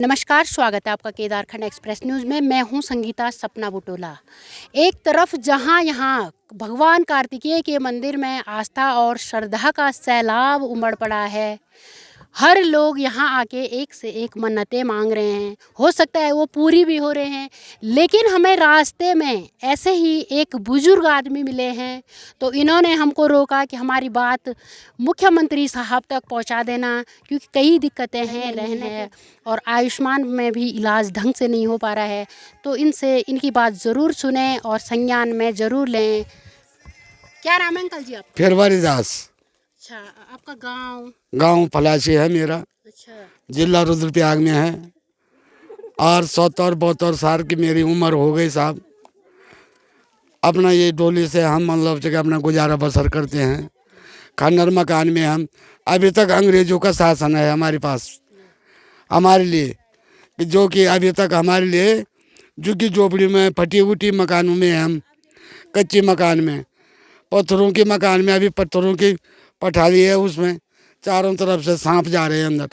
नमस्कार, स्वागत है आपका केदारखंड एक्सप्रेस न्यूज़ में। मैं हूं संगीता सपना बुटोला। एक तरफ जहां यहां भगवान कार्तिकेय के मंदिर में आस्था और श्रद्धा का सैलाब उमड़ पड़ा है। हर लोग यहां आके एक से एक मन्नतें मांग रहे हैं। हो सकता है वो पूरी भी हो रहे हैं, लेकिन हमें रास्ते में ऐसे ही एक बुजुर्ग आदमी मिले हैं, तो इन्होंने हमको रोका कि हमारी बात मुख्यमंत्री साहब तक पहुंचा देना, क्योंकि कई दिक्कतें हैं रहने और आयुष्मान में भी इलाज ढंग से नहीं हो पा रहा है। तो इनसे इनकी बात ज़रूर सुने और संज्ञान में ज़रूर लें। क्या नाम है अंकल जी आप? फिरवारी दास। अच्छा, आपका गांव? गांव पलाशी है मेरा। अच्छा। जिला रुद्रप्रयाग में है और 70-72 साल की मेरी उम्र हो गई साहब। अपना ये डोली से हम मतलब कि अपना गुजारा बसर करते हैं। खंडर मकान में हम अभी तक अंग्रेजों का शासन है हमारे पास, हमारे लिए, कि जो कि अभी तक हमारे लिए झुग्गी झोपड़ी में फटी उटी मकानों में हम कच्ची मकान में पत्थरों के मकान में अभी पत्थरों की पठाली है, उसमें चारों तरफ से सांप जा रहे हैं अंदर।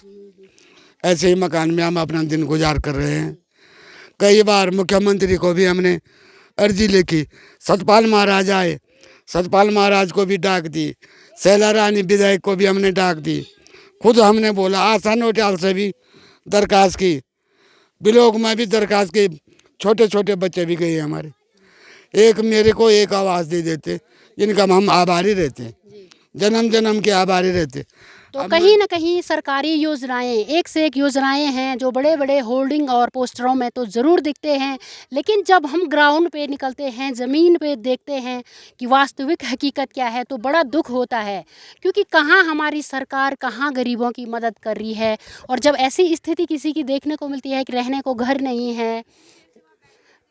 ऐसे ही मकान में हम अपना दिन गुजार कर रहे हैं। कई बार मुख्यमंत्री को भी हमने अर्जी लिखी, सतपाल महाराज आए, सतपाल महाराज को भी डाक दी, शैला रानी विधायक को भी हमने डाक दी, खुद हमने बोला, आशा नोटियाल से भी दरखास्त की, बिलोग में भी दरखास्त की, छोटे छोटे बच्चे भी गए हमारे। एक मेरे को एक आवाज़ दे देते, जिनका हम आभारी रहते, जन्म जन्म के आभारी रहते। तो कहीं ना कहीं सरकारी योजनाएं, एक से एक योजनाएं हैं जो बड़े बड़े होर्डिंग और पोस्टरों में तो ज़रूर दिखते हैं, लेकिन जब हम ग्राउंड पे निकलते हैं, ज़मीन पे देखते हैं कि वास्तविक हकीकत क्या है, तो बड़ा दुख होता है। क्योंकि कहाँ हमारी सरकार, कहाँ गरीबों की मदद कर रही है। और जब ऐसी स्थिति किसी की देखने को मिलती है कि रहने को घर नहीं है,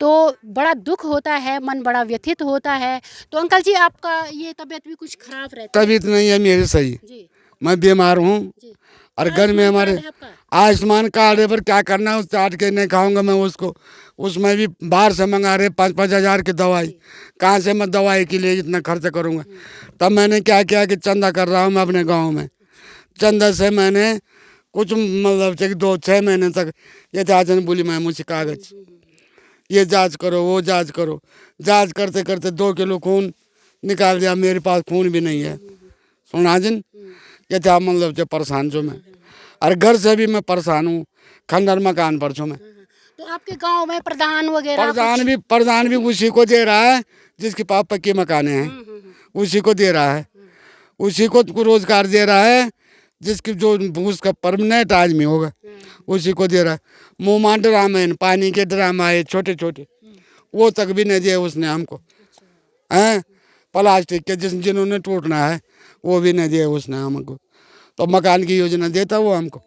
तो बड़ा दुख होता है, मन बड़ा व्यथित होता है। तो अंकल जी, आपका ये तबीयत भी कुछ खराब रहती है? तबीयत नहीं है मेरी सही, जी मैं बीमार हूँ। जी। और घर में हमारे आयुष्मान कार्ड है आपका? आयुष्मान कार्ड है, पर क्या करना है, उस चाट के नहीं खाऊंगा मैं उसको। उसमें भी बाहर से मंगा रहे 5-5 हज़ार की दवाई, कहाँ से मैं दवाई के लिए इतना खर्च करूँगा। तब मैंने क्या किया कि चंदा कर रहा हूँ मैं अपने गाँव में। चंदा से मैंने कुछ मतलब 2-6 महीने तक ये जाँच बोली, मैं मुझे कागज ये जांच करो, वो जांच करो। जांच करते करते 2 किलो खून निकाल दिया, मेरे पास खून भी नहीं है। सुना जिन ये था मतलब जो परेशान छो मैं, और घर से भी मैं परेशान हूँ। खंडर मकान पर छो मैं। तो आपके गांव में प्रधान वगैरह प्रधान भी उसी को दे रहा है जिसके पास पक्के मकाने हैं, उसी को दे रहा है, उसी को रोजगार दे रहा है, जिसकी जो उसका परमानेंट आदमी होगा उसी को दे रहा है। मुँह ड्राम है, पानी के ड्राम आए छोटे छोटे, वो तक भी नहीं दिए उसने हमको। हैं प्लास्टिक के जिन्होंने टूटना है वो भी नहीं दिए उसने हमको। तो मकान की योजना देता वो हमको।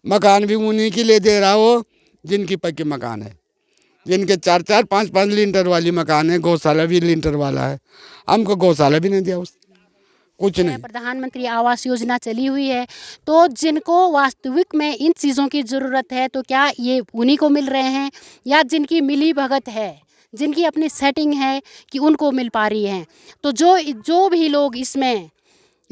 मकान भी उन्हीं के लिए दे रहा हो जिनकी पक्की मकान है, जिनके 4-4, 5-5 लीटर वाली मकान है, गौशाला भी लीटर वाला है। हमको गौशाला भी नहीं दिया उसने, कुछ नहीं। प्रधानमंत्री आवास योजना चली हुई है, तो जिनको वास्तविक में इन चीज़ों की ज़रूरत है, तो क्या ये उन्हीं को मिल रहे हैं, या जिनकी मिली भगत है, जिनकी अपनी सेटिंग है कि उनको मिल पा रही है? तो जो भी लोग इसमें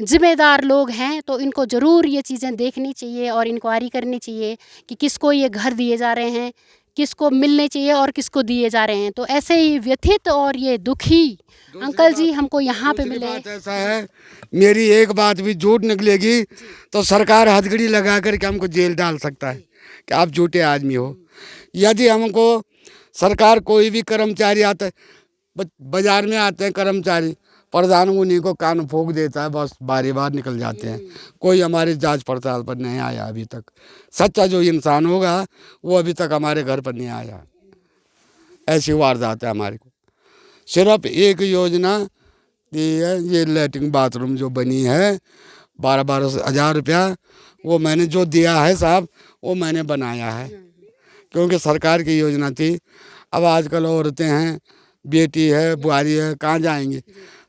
जिम्मेदार लोग हैं, तो इनको ज़रूर ये चीज़ें देखनी चाहिए और इंक्वायरी करनी चाहिए कि किसको ये घर दिए जा रहे हैं, किसको मिलने चाहिए और किसको दिए जा रहे हैं। तो ऐसे ही व्यथित और ये दुखी अंकल जी हमको यहाँ पे मिले। बात ऐसा है, मेरी एक बात भी झूठ निकलेगी तो सरकार हथकड़ी लगा करके हमको जेल डाल सकता है कि आप झूठे आदमी हो। यदि हमको सरकार कोई भी कर्मचारी आता है, बाजार में आते हैं कर्मचारी, प्रधान उन्हीं को कान फूंक देता है, बस बारी बार निकल जाते हैं। कोई हमारी जांच पड़ताल पर नहीं आया अभी तक। सच्चा जो इंसान होगा वो अभी तक हमारे घर पर नहीं आया। ऐसी वारदात है हमारे को। सिर्फ एक योजना दी है, ये लैट्रिन बाथरूम जो बनी है 12-12 हज़ार रुपया, वो मैंने जो दिया है साहब वो मैंने बनाया है, क्योंकि सरकार की योजना थी। अब आजकल औरतें हैं, बेटी है, बुआरी है, कहाँ जाएंगे,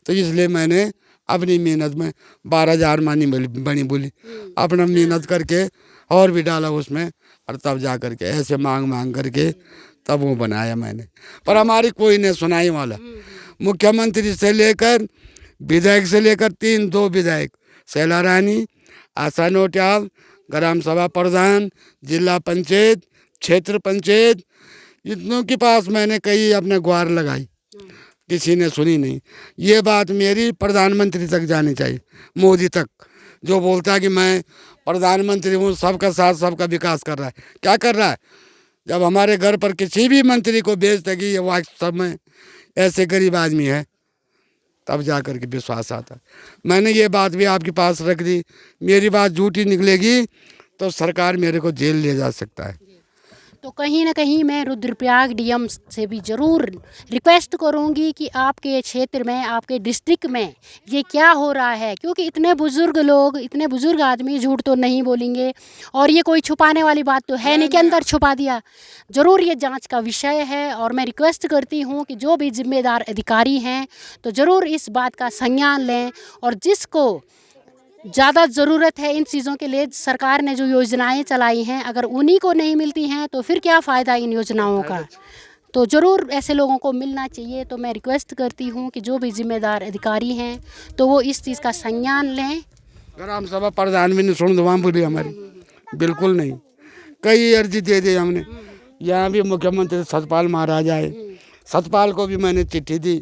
तो इसलिए मैंने अपनी मेहनत में 12,000 मानी बनी बोली, अपना मेहनत करके और भी डाला उसमें, और तब जा करके ऐसे मांग मांग करके तब वो बनाया मैंने। पर हमारी कोई नहीं सुनाई वाला। मुख्यमंत्री से लेकर विधायक से लेकर 2 विधायक, शैला रानी, आशा नोटियाल, ग्राम सभा प्रधान, जिला पंचायत, क्षेत्र पंचायत, इतनों के पास मैंने कई अपने गुहार लगाई, किसी ने सुनी नहीं। ये बात मेरी प्रधानमंत्री तक जानी चाहिए, मोदी तक, जो बोलता है कि मैं प्रधानमंत्री हूँ, सबका साथ सबका विकास कर रहा है। क्या कर रहा है? जब हमारे घर पर किसी भी मंत्री को भेजते कि ये वास्तव में ऐसे गरीब आदमी है, तब जा कर के विश्वास आता है। मैंने ये बात भी आपके पास रख दी, मेरी बात झूठी निकलेगी तो सरकार मेरे को जेल ले जा सकता है। तो कहीं ना कहीं मैं रुद्रप्रयाग डीएम से भी ज़रूर रिक्वेस्ट करूंगी कि आपके क्षेत्र में, आपके डिस्ट्रिक्ट में ये क्या हो रहा है, क्योंकि इतने बुज़ुर्ग लोग, इतने बुज़ुर्ग आदमी झूठ तो नहीं बोलेंगे और ये कोई छुपाने वाली बात तो है नहीं कि अंदर छुपा दिया। ज़रूर ये जांच का विषय है और मैं रिक्वेस्ट करती हूँ कि जो भी जिम्मेदार अधिकारी हैं तो ज़रूर इस बात का संज्ञान लें और जिसको ज़्यादा ज़रूरत है इन चीज़ों के लिए, सरकार ने जो योजनाएं चलाई हैं अगर उन्हीं को नहीं मिलती हैं तो फिर क्या फ़ायदा इन योजनाओं का। तो ज़रूर ऐसे लोगों को मिलना चाहिए। तो मैं रिक्वेस्ट करती हूँ कि जो भी जिम्मेदार अधिकारी हैं तो वो इस चीज़ का संज्ञान लें। ग्राम सभा प्रधान भी नहीं सुन दवा बोली हमारी, बिल्कुल नहीं। कई अर्जी दे दी हमने, यहाँ भी मुख्यमंत्री सतपाल महाराज आए, सतपाल को भी मैंने चिट्ठी दी।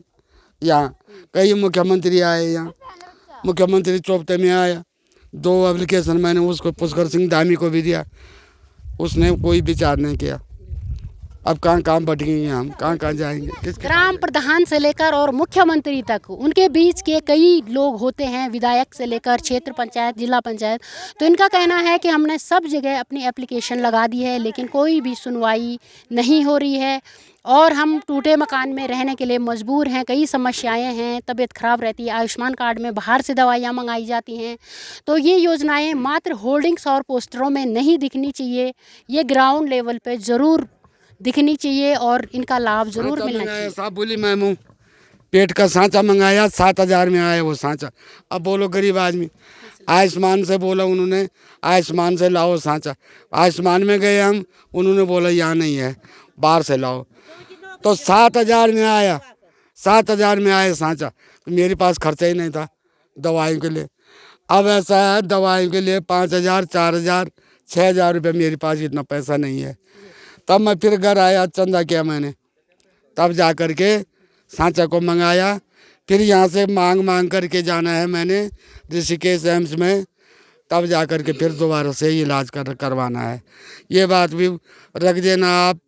यहाँ कई मुख्यमंत्री आए, यहाँ मुख्यमंत्री चौपते में आया, 2 एप्लीकेशन मैंने उसको पुष्कर सिंह धामी को भी दिया, उसने कोई विचार नहीं किया। अब कहाँ कहाँ भटकेंगे हम, कहाँ कहाँ जाएंगे, किसके ग्राम प्रधान से लेकर और मुख्यमंत्री तक उनके बीच के कई लोग होते हैं, विधायक से लेकर क्षेत्र पंचायत, जिला पंचायत। तो इनका कहना है कि हमने सब जगह अपनी एप्लीकेशन लगा दी है लेकिन कोई भी सुनवाई नहीं हो रही है और हम टूटे मकान में रहने के लिए मजबूर हैं। कई समस्याएं हैं, तबीयत ख़राब रहती है, आयुष्मान कार्ड में बाहर से दवाइयाँ मंगाई जाती हैं। तो ये योजनाएं मात्र होर्डिंग्स और पोस्टरों में नहीं दिखनी चाहिए, ये ग्राउंड लेवल पे ज़रूर दिखनी चाहिए और इनका लाभ ज़रूर मिलना चाहिए। साहब बोली मैमू पेट का सांचा मंगाया, 7,000 में आया वो सांचा। अब बोलो गरीब आदमी, आयुष्मान से बोला उन्होंने, आयुष्मान से लाओ सांचा। आयुष्मान में गए हम, उन्होंने बोला यहाँ नहीं है, बाहर से लाओ। तो 7,000 में आया, 7,000 में आया सांचा। तो मेरे पास खर्चा ही नहीं था दवाइयों के लिए। अब ऐसा है दवाइयों के लिए 5,000, 4,000, 6,000 रुपये मेरे पास इतना पैसा नहीं है। तब मैं फिर घर आया, चंदा किया मैंने, तब जा कर के सांचा को मंगाया। फिर यहाँ से मांग करके जाना है मैंने ऋषिकेश एम्स में, तब जा कर के फिर दोबारा से इलाज करवाना है। ये बात भी रख देना आप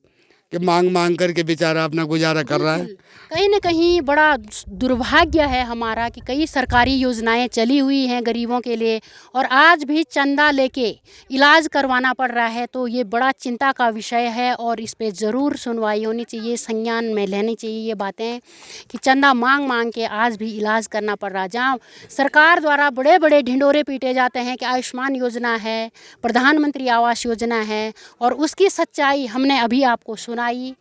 कि मांग करके बेचारा अपना गुजारा कर रहा है। कहीं ना कहीं बड़ा दुर्भाग्य है हमारा कि कई सरकारी योजनाएं चली हुई हैं गरीबों के लिए और आज भी चंदा लेके इलाज करवाना पड़ रहा है। तो ये बड़ा चिंता का विषय है और इस पे ज़रूर सुनवाई होनी चाहिए, संज्ञान में लेनी चाहिए ये बातें कि चंदा मांग के आज भी इलाज करना पड़ रहा है। जहाँ सरकार द्वारा बड़े बड़े ढिंडोरे पीटे जाते हैं कि आयुष्मान योजना है, प्रधानमंत्री आवास योजना है और उसकी सच्चाई हमने अभी आपको सुनाई।